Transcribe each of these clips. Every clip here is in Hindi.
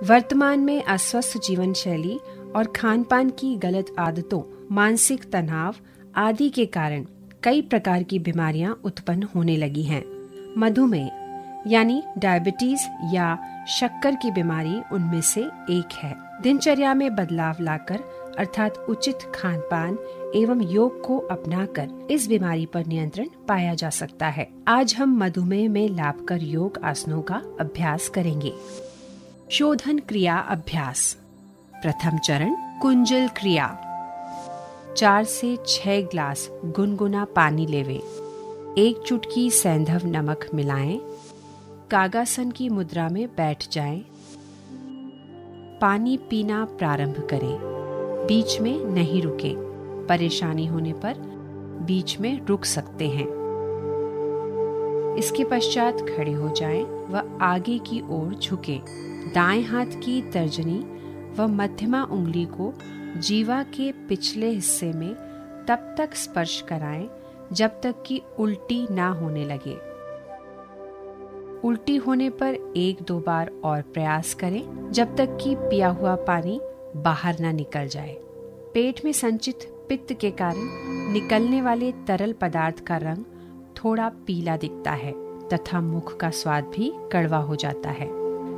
वर्तमान में अस्वस्थ जीवन शैली और खान पान की गलत आदतों, मानसिक तनाव आदि के कारण कई प्रकार की बीमारियां उत्पन्न होने लगी हैं। मधुमेह यानी डायबिटीज या शक्कर की बीमारी उनमें से एक है। दिनचर्या में बदलाव लाकर अर्थात उचित खान पान एवं योग को अपनाकर इस बीमारी पर नियंत्रण पाया जा सकता है। आज हम मधुमेह में लाभकर योग आसनों का अभ्यास करेंगे। शोधन क्रिया अभ्यास। प्रथम चरण कुंजल क्रिया। 4 से 6 ग्लास गुनगुना पानी लेवें। 1 चुटकी सैंधव नमक मिलाएं। कागासन की मुद्रा में बैठ जाएं। पानी पीना प्रारंभ करें। बीच में नहीं रुकें। परेशानी होने पर बीच में रुक सकते हैं। इसके पश्चात खड़े हो जाएं व आगे की ओर झुकें। दाएं हाथ की तर्जनी व मध्यमा उंगली को जीवा के पिछले हिस्से में तब तक स्पर्श कराएं जब तक कि उल्टी ना होने लगे। उल्टी होने पर 1-2 बार और प्रयास करें जब तक कि पिया हुआ पानी बाहर ना निकल जाए। पेट में संचित पित्त के कारण निकलने वाले तरल पदार्थ का रंग थोड़ा पीला दिखता है तथा मुख का स्वाद भी कड़वा हो जाता है।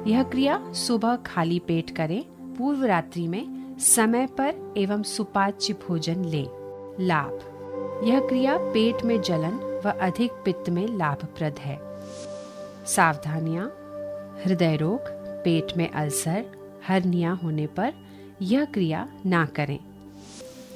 यह क्रिया सुबह खाली पेट करें। पूर्व रात्रि में समय पर एवं सुपाच्य भोजन लें। लाभ। यह क्रिया पेट में जलन व अधिक पित्त में लाभप्रद है। सावधानियां। हृदय रोग, पेट में अल्सर, हर्निया होने पर यह क्रिया ना करें।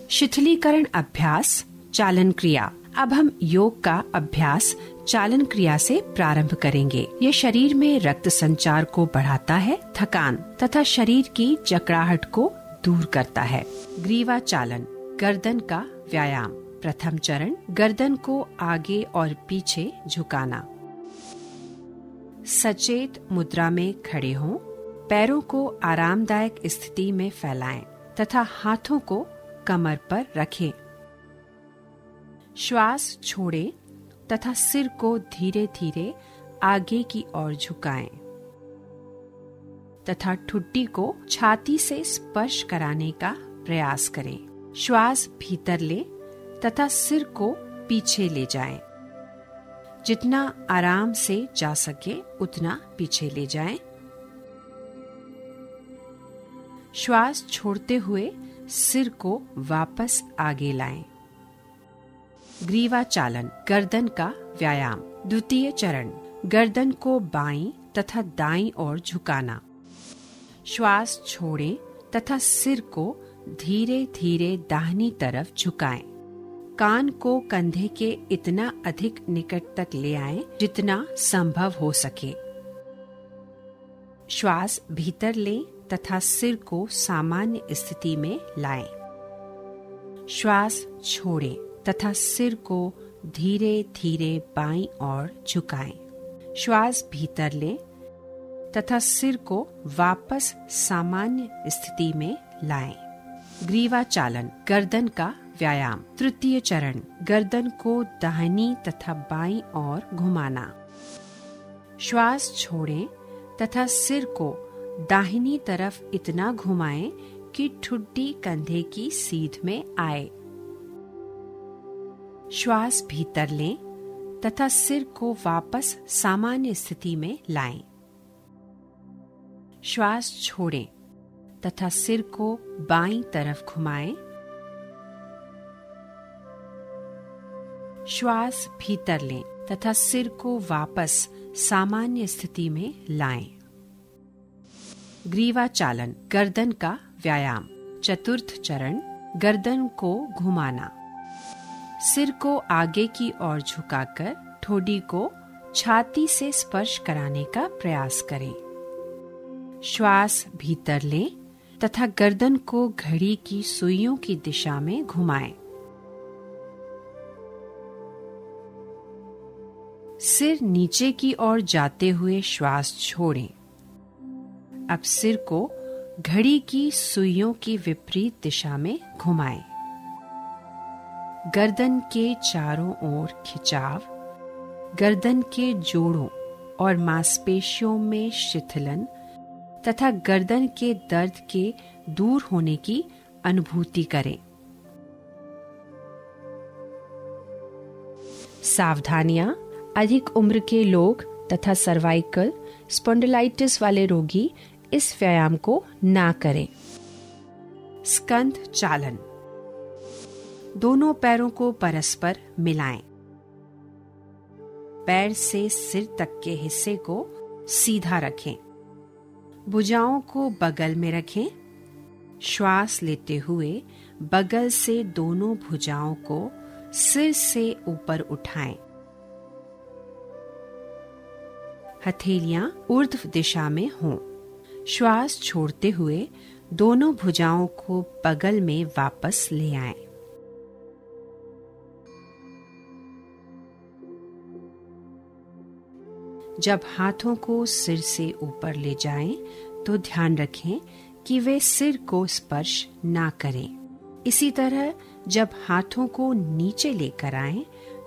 शिथिलीकरण अभ्यास चालन क्रिया। अब हम योग का अभ्यास चालन क्रिया से प्रारंभ करेंगे। यह शरीर में रक्त संचार को बढ़ाता है, थकान तथा शरीर की जकड़ाहट को दूर करता है। ग्रीवा चालन गर्दन का व्यायाम। प्रथम चरण गर्दन को आगे और पीछे झुकाना। सचेत मुद्रा में खड़े हों। पैरों को आरामदायक स्थिति में फैलाएं तथा हाथों को कमर पर रखें। श्वास छोड़ें तथा सिर को धीरे धीरे आगे की ओर झुकाएं तथा ठुड्डी को छाती से स्पर्श कराने का प्रयास करें। श्वास भीतर लें तथा सिर को पीछे ले जाएं। जितना आराम से जा सके उतना पीछे ले जाएं। श्वास छोड़ते हुए सिर को वापस आगे लाएं। ग्रीवा चालन गर्दन का व्यायाम। द्वितीय चरण गर्दन को बाईं तथा दाईं ओर झुकाना। श्वास छोड़ें तथा सिर को धीरे धीरे दाहिनी तरफ झुकाएं। कान को कंधे के इतना अधिक निकट तक ले आएं जितना संभव हो सके। श्वास भीतर लें तथा सिर को सामान्य स्थिति में लाएं। श्वास छोड़ें तथा सिर को धीरे धीरे बाईं ओर झुकाएं। श्वास भीतर लें तथा सिर को वापस सामान्य स्थिति में लाएं। ग्रीवा चालन गर्दन का व्यायाम। तृतीय चरण गर्दन को दाहिनी तथा बाईं ओर घुमाना। श्वास छोड़ें तथा सिर को दाहिनी तरफ इतना घुमाएं कि ठुड्डी कंधे की सीध में आए। श्वास भीतर लें तथा सिर को वापस सामान्य स्थिति में लाएं। श्वास छोड़ें तथा सिर को बाईं तरफ घुमाएं। श्वास भीतर लें तथा सिर को वापस सामान्य स्थिति में लाएं। ग्रीवा चालन गर्दन का व्यायाम। चतुर्थ चरण गर्दन को घुमाना। सिर को आगे की ओर झुकाकर ठोडी को छाती से स्पर्श कराने का प्रयास करें। श्वास भीतर लें तथा गर्दन को घड़ी की सुइयों की दिशा में घुमाएं। सिर नीचे की ओर जाते हुए श्वास छोड़ें। अब सिर को घड़ी की सुइयों की विपरीत दिशा में घुमाएं। गर्दन के चारों ओर खिंचाव, गर्दन के जोड़ों और मांसपेशियों में शिथिलन तथा गर्दन के दर्द के दूर होने की अनुभूति करें। सावधानियां: अधिक उम्र के लोग तथा सर्वाइकल स्पॉन्डिलाइटिस वाले रोगी इस व्यायाम को ना करें। स्कंध चालन: दोनों पैरों को परस्पर मिलाएं। पैर से सिर तक के हिस्से को सीधा रखें। भुजाओं को बगल में रखें। श्वास लेते हुए बगल से दोनों भुजाओं को सिर से ऊपर उठाएं। हथेलियां ऊर्ध्व दिशा में हों। श्वास छोड़ते हुए दोनों भुजाओं को बगल में वापस ले आएं। जब हाथों को सिर से ऊपर ले जाएं, तो ध्यान रखें कि वे सिर को स्पर्श ना करें। इसी तरह जब हाथों को नीचे लेकर आएं,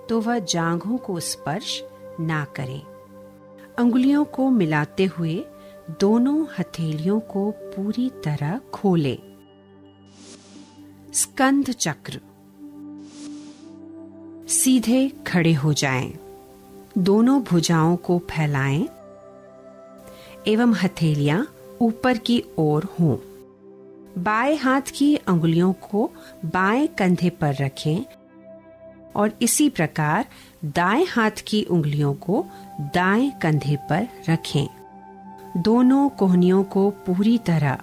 तो वह जांघों को स्पर्श ना करें। अंगुलियों को मिलाते हुए दोनों हथेलियों को पूरी तरह खोलें। स्कंध चक्र: सीधे खड़े हो जाएं। दोनों भुजाओं को फैलाएं एवं हथेलियां ऊपर की ओर हों। बाएं हाथ की अंगुलियों को बाएं कंधे पर रखें और इसी प्रकार दाएं हाथ की उंगलियों को दाएं कंधे पर रखें। दोनों कोहनियों को पूरी तरह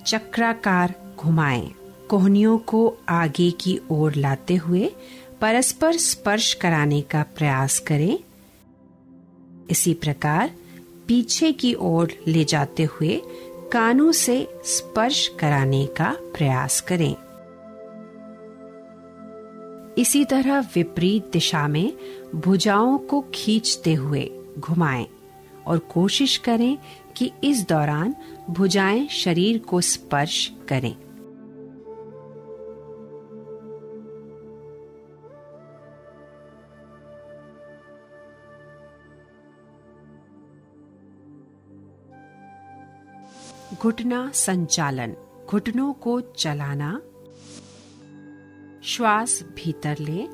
चक्राकार घुमाएं। कोहनियों को आगे की ओर लाते हुए परस्पर स्पर्श कराने का प्रयास करें। इसी प्रकार पीछे की ओर ले जाते हुए कानों से स्पर्श कराने का प्रयास करें। इसी तरह विपरीत दिशा में भुजाओं को खींचते हुए घुमाएं और कोशिश करें कि इस दौरान भुजाएं शरीर को स्पर्श करें। घुटना संचालन: घुटनों को चलाना। श्वास भीतर लें।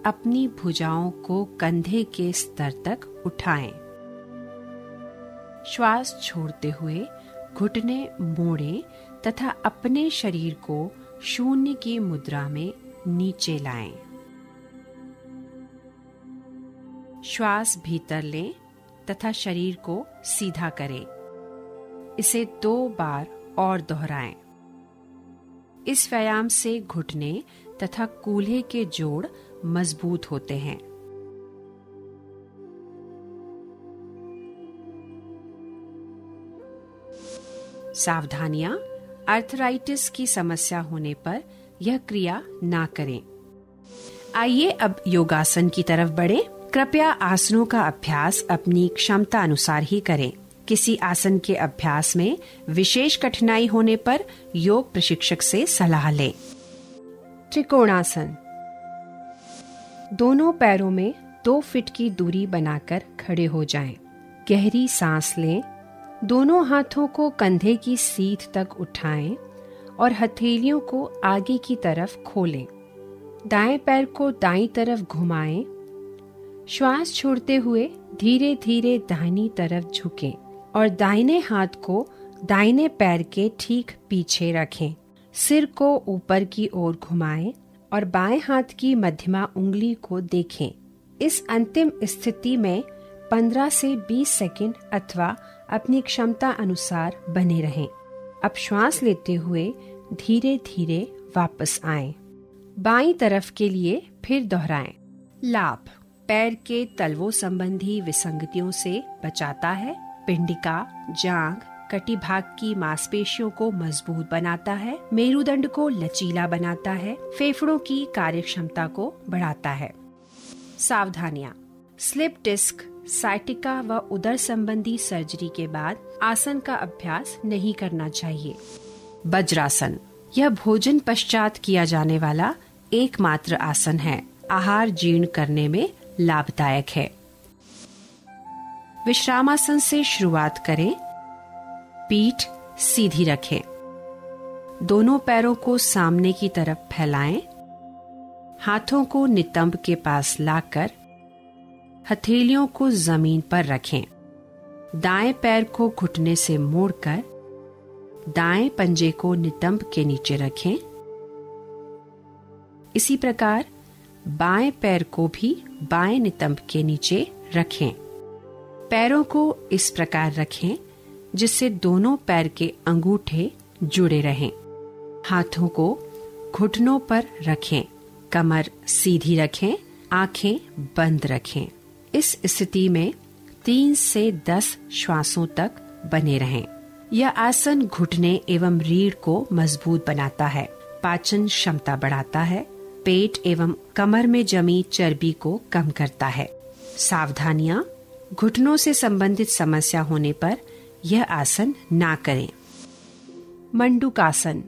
अपनी भुजाओं को कंधे के स्तर तक उठाएं। श्वास छोड़ते हुए घुटने मोड़ें तथा अपने शरीर को शून्य की मुद्रा में नीचे लाएं। श्वास भीतर लें तथा शरीर को सीधा करें। इसे 2 बार और दोहराएं। इस व्यायाम से घुटने तथा कूल्हे के जोड़ मजबूत होते हैं। सावधानियां: आर्थराइटिस की समस्या होने पर यह क्रिया ना करें। आइए अब योगासन की तरफ बढ़ें। कृपया आसनों का अभ्यास अपनी क्षमता अनुसार ही करें। किसी आसन के अभ्यास में विशेष कठिनाई होने पर योग प्रशिक्षक से सलाह लें। त्रिकोणासन: दोनों पैरों में 2 फीट की दूरी बनाकर खड़े हो जाएं। गहरी सांस लें। दोनों हाथों को कंधे की सीध तक उठाएं और हथेलियों को आगे की तरफ खोलें। दाएं पैर को दाईं तरफ घुमाएं। श्वास छोड़ते हुए धीरे धीरे दाहिनी तरफ झुकें और दाहिने हाथ को दाहिने पैर के ठीक पीछे रखें। सिर को ऊपर की ओर घुमाएं और बाएं हाथ की मध्यमा उंगली को देखें। इस अंतिम स्थिति में 15 से 20 सेकंड अथवा अपनी क्षमता अनुसार बने रहें। अब श्वास लेते हुए धीरे धीरे वापस आएं। बाईं तरफ के लिए फिर दोहराएं। लाभ: पैर के तलवों संबंधी विसंगतियों से बचाता है। पिंडिका, जांघ, कटिभाग की मांसपेशियों को मजबूत बनाता है। मेरुदंड को लचीला बनाता है। फेफड़ों की कार्यक्षमता को बढ़ाता है। सावधानियां: स्लिप डिस्क, साइटिका व उदर संबंधी सर्जरी के बाद आसन का अभ्यास नहीं करना चाहिए। वज्रासन: यह भोजन पश्चात किया जाने वाला एकमात्र आसन है। आहार जीर्ण करने में लाभदायक है। विश्रामासन से शुरुआत करें। पीठ सीधी रखें। दोनों पैरों को सामने की तरफ फैलाएं। हाथों को नितंब के पास लाकर हथेलियों को जमीन पर रखें। दाएं पैर को घुटने से मोड़कर दाएं पंजे को नितंब के नीचे रखें। इसी प्रकार बाएं पैर को भी बाएं नितंब के नीचे रखें। पैरों को इस प्रकार रखें जिससे दोनों पैर के अंगूठे जुड़े रहें। हाथों को घुटनों पर रखें। कमर सीधी रखें। आंखें बंद रखें। इस स्थिति में 3 से 10 श्वासों तक बने रहें। यह आसन घुटने एवं रीढ़ को मजबूत बनाता है, पाचन क्षमता बढ़ाता है, पेट एवं कमर में जमी चर्बी को कम करता है। सावधानियां: घुटनों से संबंधित समस्या होने पर यह आसन ना करें। मंडूकासन।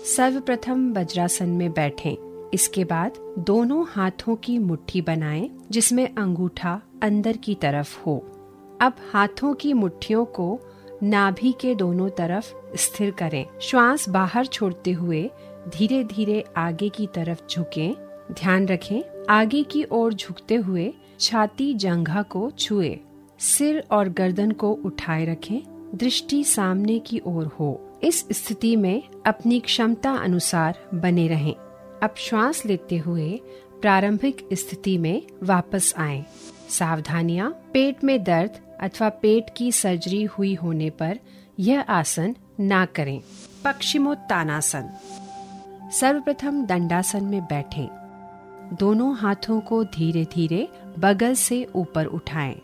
सर्वप्रथम वज्रासन में बैठें। इसके बाद दोनों हाथों की मुट्ठी बनाएं जिसमें अंगूठा अंदर की तरफ हो। अब हाथों की मुट्ठियों को नाभि के दोनों तरफ स्थिर करें। श्वास बाहर छोड़ते हुए धीरे धीरे आगे की तरफ झुकें। ध्यान रखें, आगे की ओर झुकते हुए छाती जंघा को छुए। सिर और गर्दन को उठाए रखें। दृष्टि सामने की ओर हो। इस स्थिति में अपनी क्षमता अनुसार बने रहें। अब श्वास लेते हुए प्रारंभिक स्थिति में वापस आएं। सावधानियां: पेट में दर्द अथवा पेट की सर्जरी हुई होने पर यह आसन ना करें। पश्चिमोत्तानासन। सर्वप्रथम दंडासन में बैठें। दोनों हाथों को धीरे धीरे बगल से ऊपर उठाएं।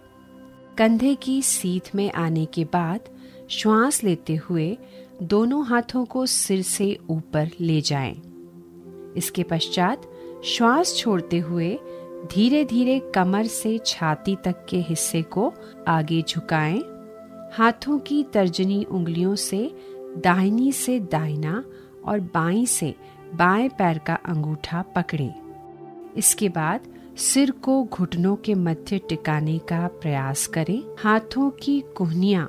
कंधे की सीध में आने के बाद श्वास लेते हुए दोनों हाथों को सिर से ऊपर ले जाएं। इसके पश्चात श्वास छोड़ते हुए धीरे धीरे कमर से छाती तक के हिस्से को आगे झुकाएं। हाथों की तर्जनी उंगलियों से दाहिनी से दाहिना और बाईं से बाएं पैर का अंगूठा पकड़ें। इसके बाद सिर को घुटनों के मध्य टिकाने का प्रयास करें। हाथों की कुहनियां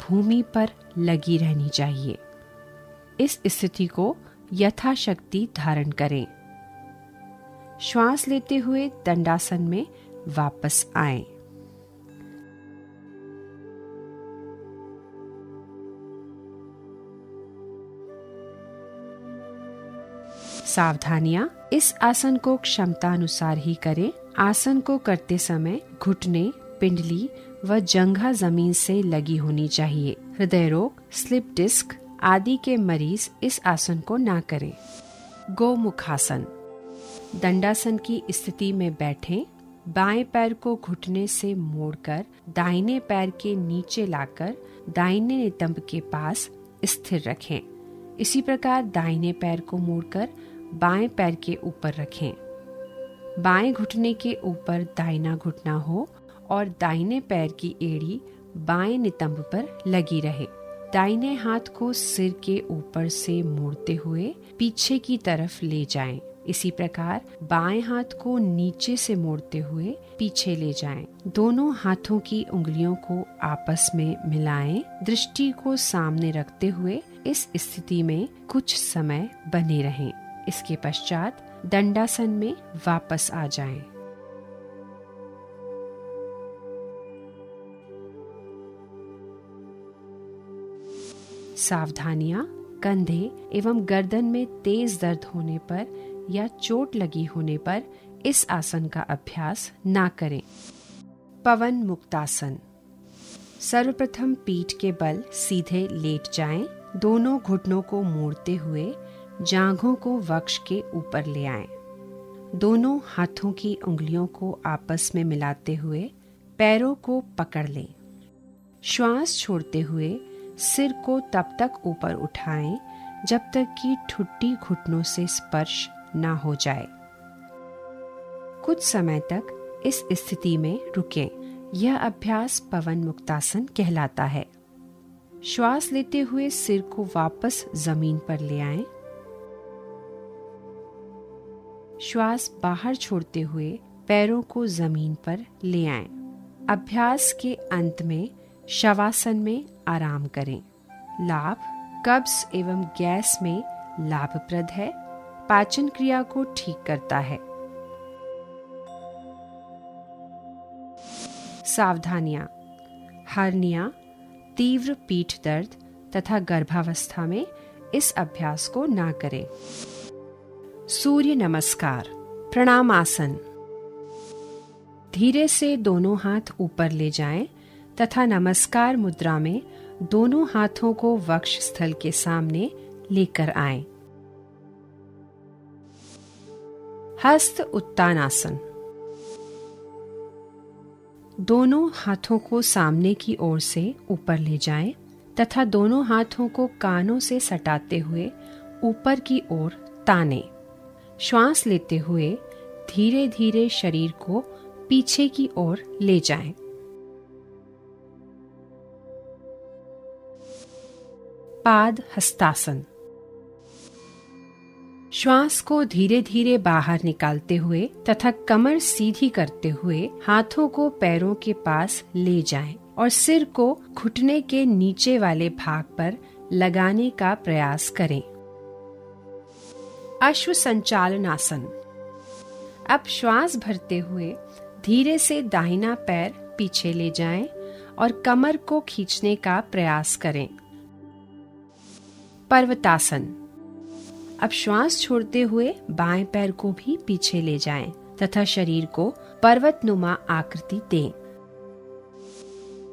भूमि पर लगी रहनी चाहिए। इस स्थिति को यथाशक्ति धारण करें। श्वास लेते हुए दंडासन में वापस आएं। सावधानियां: इस आसन को क्षमता अनुसार ही करें। आसन को करते समय घुटने, पिंडली व जंघा जमीन से लगी होनी चाहिए। हृदय रोग, स्लिप डिस्क आदि के मरीज इस आसन को ना करें। गोमुखासन। दंडासन की स्थिति में बैठें। बाएं पैर को घुटने से मोड़कर दाहिने पैर के नीचे लाकर दाहिने नितंब के पास स्थिर रखें। इसी प्रकार दाहिने पैर को मोड़कर बाएं पैर के ऊपर रखें। बाएं घुटने के ऊपर दाहिना घुटना हो और दाहिने पैर की एड़ी बाएं नितंब पर लगी रहे। दाहिने हाथ को सिर के ऊपर से मोड़ते हुए पीछे की तरफ ले जाएं। इसी प्रकार बाएं हाथ को नीचे से मोड़ते हुए पीछे ले जाएं। दोनों हाथों की उंगलियों को आपस में मिलाएं। दृष्टि को सामने रखते हुए इस स्थिति में कुछ समय बने रहें। इसके पश्चात दंडासन में वापस आ जाएं। सावधानियां: कंधे एवं गर्दन में तेज दर्द होने पर या चोट लगी होने पर इस आसन का अभ्यास ना करें। पवन मुक्तासन। सर्वप्रथम पीठ के बल सीधे लेट जाएं। दोनों घुटनों को मोड़ते हुए जांघों को वक्ष के ऊपर ले आएं। दोनों हाथों की उंगलियों को आपस में मिलाते हुए पैरों को पकड़ लें। श्वास छोड़ते हुए सिर को तब तक ऊपर उठाएं जब तक कि ठुड्डी घुटनों से स्पर्श ना हो जाए। कुछ समय तक इस स्थिति में रुकें। यह अभ्यास पवन मुक्तासन कहलाता है। श्वास लेते हुए सिर को वापस जमीन पर ले आएं। श्वास बाहर छोड़ते हुए पैरों को जमीन पर ले आएं। अभ्यास के अंत में शवासन में आराम करें। लाभ: कब्ज एवं गैस में लाभप्रद है, पाचन क्रिया को ठीक करता है। सावधानियां: हर्निया, तीव्र पीठ दर्द तथा गर्भावस्था में इस अभ्यास को ना करें। सूर्य नमस्कार। प्रणामासन। धीरे से दोनों हाथ ऊपर ले जाएं तथा नमस्कार मुद्रा में दोनों हाथों को वक्ष स्थल के सामने लेकर आएं। हस्त उत्तानासन। दोनों हाथों को सामने की ओर से ऊपर ले जाएं तथा दोनों हाथों को कानों से सटाते हुए ऊपर की ओर तानें। श्वास लेते हुए धीरे धीरे शरीर को पीछे की ओर ले जाएं। पाद हस्तासन। श्वास को धीरे धीरे बाहर निकालते हुए तथा कमर सीधी करते हुए हाथों को पैरों के पास ले जाएं और सिर को घुटने के नीचे वाले भाग पर लगाने का प्रयास करें। अश्व संचालनासन। अब श्वास भरते हुए धीरे से दाहिना पैर पीछे ले जाएं और कमर को खींचने का प्रयास करें। पर्वतासन। अब श्वास छोड़ते हुए बाएं पैर को भी पीछे ले जाएं तथा शरीर को पर्वतनुमा आकृति दें।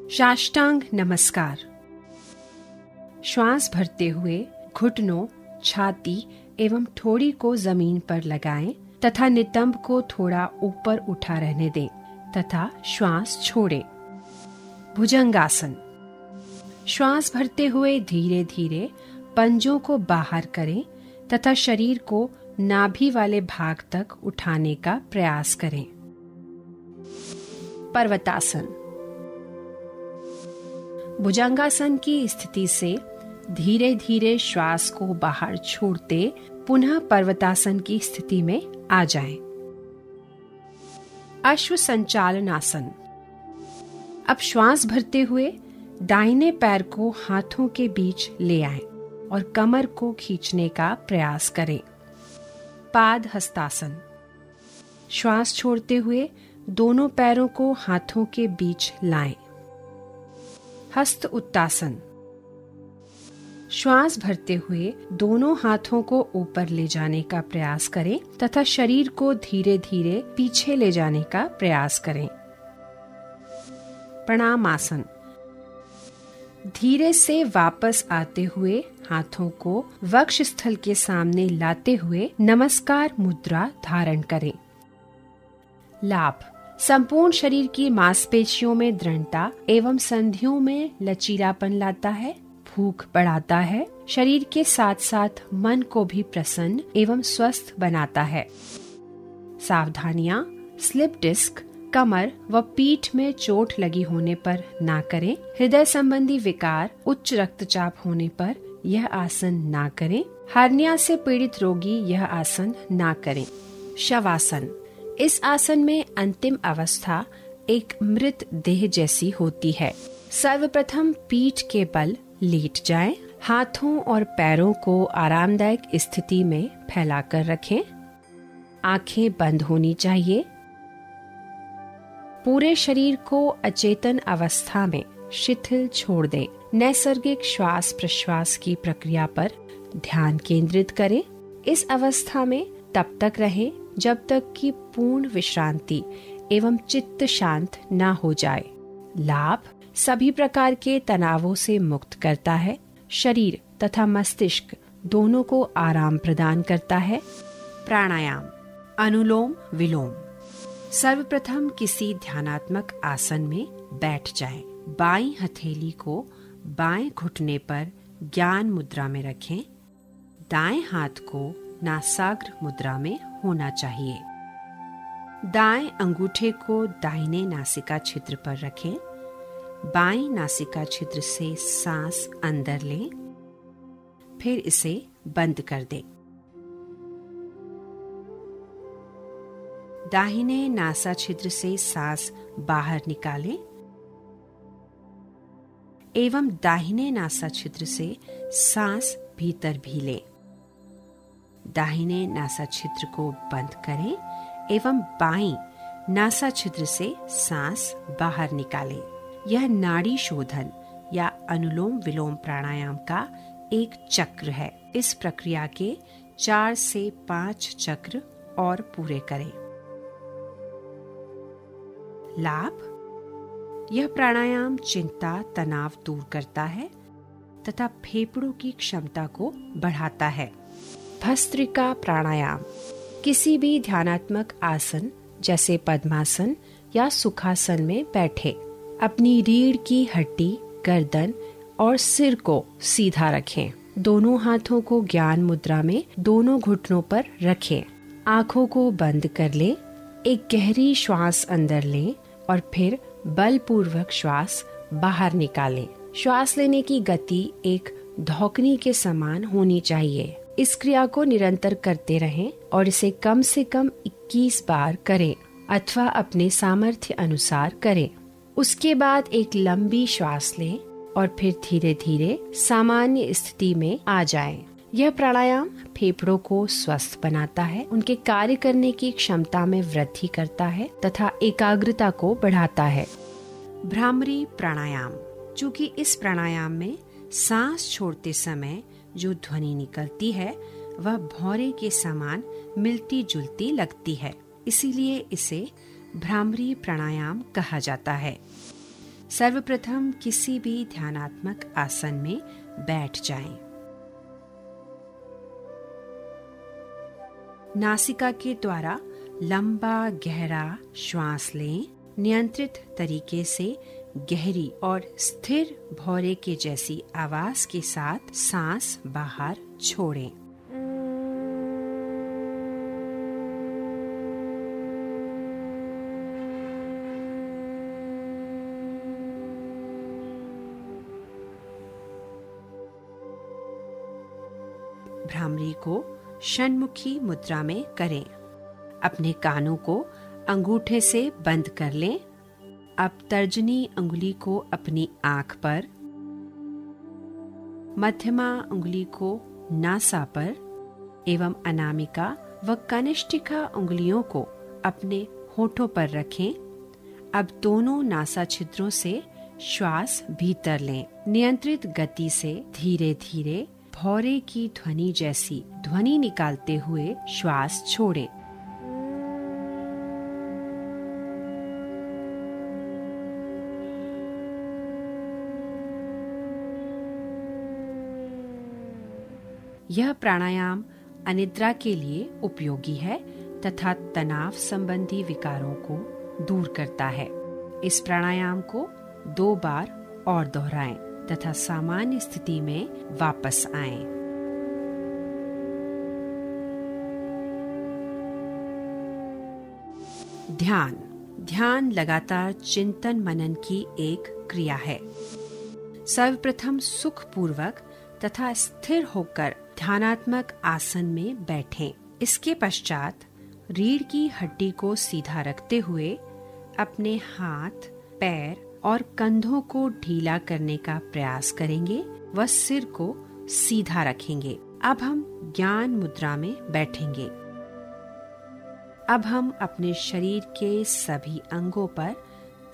साष्टांग नमस्कार। श्वास भरते हुए घुटनों, छाती एवं ठोड़ी को जमीन पर लगाएं तथा नितंब को थोड़ा ऊपर उठा रहने दें तथा श्वास छोड़ें। भुजंगासन। श्वास भरते हुए धीरे धीरे पंजों को बाहर करें तथा शरीर को नाभि वाले भाग तक उठाने का प्रयास करें। पर्वतासन। भुजंगासन की स्थिति से धीरे धीरे श्वास को बाहर छोड़ते पुनः पर्वतासन की स्थिति में आ जाएं। अश्व संचालनासन। अब श्वास भरते हुए दाहिने पैर को हाथों के बीच ले आएं और कमर को खींचने का प्रयास करें। पाद हस्तासन। श्वास छोड़ते हुए दोनों पैरों को हाथों के बीच लाएं। हस्त उत्तासन। श्वास भरते हुए दोनों हाथों को ऊपर ले जाने का प्रयास करें तथा शरीर को धीरे धीरे पीछे ले जाने का प्रयास करें। प्रणामासन। धीरे से वापस आते हुए हाथों को वक्ष स्थल के सामने लाते हुए नमस्कार मुद्रा धारण करें। लाभ: संपूर्ण शरीर की मांसपेशियों में दृढ़ता एवं संधियों में लचीलापन लाता है, भूख बढ़ाता है, शरीर के साथ साथ मन को भी प्रसन्न एवं स्वस्थ बनाता है। सावधानियां: स्लिप डिस्क, कमर व पीठ में चोट लगी होने पर ना करें। हृदय संबंधी विकार, उच्च रक्तचाप होने पर यह आसन ना करें। हर्निया से पीड़ित रोगी यह आसन ना करें। शवासन। इस आसन में अंतिम अवस्था एक मृत देह जैसी होती है। सर्वप्रथम पीठ के बल लेट जाएं, हाथों और पैरों को आरामदायक स्थिति में फैलाकर रखें। आंखें बंद होनी चाहिए। पूरे शरीर को अचेतन अवस्था में शिथिल छोड़ दें। नैसर्गिक श्वास प्रश्वास की प्रक्रिया पर ध्यान केंद्रित करें। इस अवस्था में तब तक रहें जब तक कि पूर्ण विश्रांति एवं चित्त शांत न हो जाए। लाभ: सभी प्रकार के तनावों से मुक्त करता है, शरीर तथा मस्तिष्क दोनों को आराम प्रदान करता है। प्राणायाम: अनुलोम विलोम। सर्वप्रथम किसी ध्यानात्मक आसन में बैठ जाएं। बाईं हथेली को बाएं घुटने पर ज्ञान मुद्रा में रखें। दाएं हाथ को नासाग्र मुद्रा में होना चाहिए। दाएं अंगूठे को दाहिने नासिका छिद्र पर रखें। बाएं नासिका छिद्र से सांस अंदर लें, फिर इसे बंद कर दें। दाहिने नासा छिद्र से सांस बाहर निकालें। एवं दाहिने नासा छिद्र से सांस भीतर भी लें। दाहिने नासा छिद्र को बंद करें एवं बाईं नासा छिद्र से सांस बाहर निकालें। यह नाड़ी शोधन या अनुलोम विलोम प्राणायाम का एक चक्र है। इस प्रक्रिया के 4 से 5 चक्र और पूरे करें। लाभ: यह प्राणायाम चिंता, तनाव दूर करता है तथा फेफड़ों की क्षमता को बढ़ाता है। भस्त्रिका प्राणायाम: किसी भी ध्यानात्मक आसन जैसे पद्मासन या सुखासन में बैठे अपनी रीढ़ की हड्डी, गर्दन और सिर को सीधा रखें। दोनों हाथों को ज्ञान मुद्रा में दोनों घुटनों पर रखें। आंखों को बंद कर लें। एक गहरी श्वास अंदर लें और फिर बलपूर्वक श्वास बाहर निकालें। श्वास लेने की गति एक धौकनी के समान होनी चाहिए। इस क्रिया को निरंतर करते रहें और इसे कम से कम 21 बार करें अथवा अपने सामर्थ्य अनुसार करें। उसके बाद एक लंबी श्वास लें और फिर धीरे धीरे सामान्य स्थिति में आ जाएं। यह प्राणायाम फेफड़ों को स्वस्थ बनाता है, उनके कार्य करने की क्षमता में वृद्धि करता है तथा एकाग्रता को बढ़ाता है। भ्रामरी प्राणायाम: चूँकि इस प्राणायाम में सांस छोड़ते समय जो ध्वनि निकलती है वह भौरे के समान मिलती जुलती लगती है, इसीलिए इसे भ्रामरी प्राणायाम कहा जाता है। सर्वप्रथम किसी भी ध्यानात्मक आसन में बैठ जाएं। नासिका के द्वारा लंबा गहरा श्वास लें। नियंत्रित तरीके से गहरी और स्थिर भौरे के जैसी आवाज के साथ सांस बाहर छोड़ें। भ्रामरी को षण्मुखी मुद्रा में करें। अपने कानों को अंगूठे से बंद कर लें। अब तर्जनी अंगुली को अपनी आंख पर, मध्यमा अंगुली को नासा पर एवं अनामिका व कनिष्ठिका अंगुलियों को अपने होठों पर रखें। अब दोनों नासा छिद्रों से श्वास भीतर लें। नियंत्रित गति से धीरे धीरे भौरे की ध्वनि जैसी ध्वनि निकालते हुए श्वास छोड़ें। यह प्राणायाम अनिद्रा के लिए उपयोगी है तथा तनाव संबंधी विकारों को दूर करता है। इस प्राणायाम को 2 बार और दोहराएं तथा सामान्य स्थिति में वापस आएं। ध्यान लगातार चिंतन मनन की एक क्रिया है। सर्वप्रथम सुखपूर्वक तथा स्थिर होकर ध्यानात्मक आसन में बैठें। इसके पश्चात रीढ़ की हड्डी को सीधा रखते हुए अपने हाथ, पैर और कंधों को ढीला करने का प्रयास करेंगे व सिर को सीधा रखेंगे। अब हम ज्ञान मुद्रा में बैठेंगे। अब हम अपने शरीर के सभी अंगों पर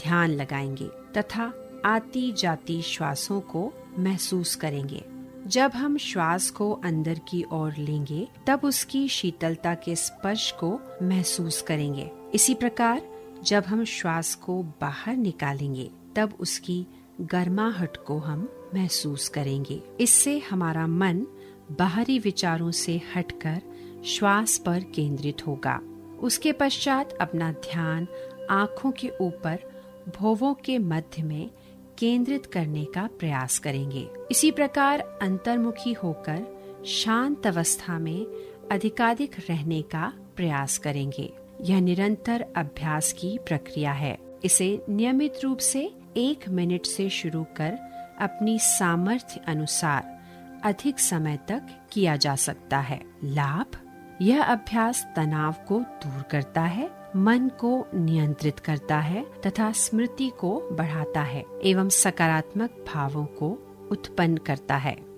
ध्यान लगाएंगे तथा आती जाती श्वासों को महसूस करेंगे। जब हम श्वास को अंदर की ओर लेंगे तब उसकी शीतलता के स्पर्श को महसूस करेंगे। इसी प्रकार जब हम श्वास को बाहर निकालेंगे तब उसकी गर्माहट को हम महसूस करेंगे। इससे हमारा मन बाहरी विचारों से हटकर श्वास पर केंद्रित होगा। उसके पश्चात अपना ध्यान आँखों के ऊपर भौवों के मध्य में केंद्रित करने का प्रयास करेंगे। इसी प्रकार अंतर्मुखी होकर शांत अवस्था में अधिकाधिक रहने का प्रयास करेंगे। यह निरंतर अभ्यास की प्रक्रिया है। इसे नियमित रूप से 1 मिनट से शुरू कर अपनी सामर्थ्य अनुसार अधिक समय तक किया जा सकता है। लाभ: यह अभ्यास तनाव को दूर करता है मन को नियंत्रित करता है तथा स्मृति को बढ़ाता है एवं सकारात्मक भावों को उत्पन्न करता है।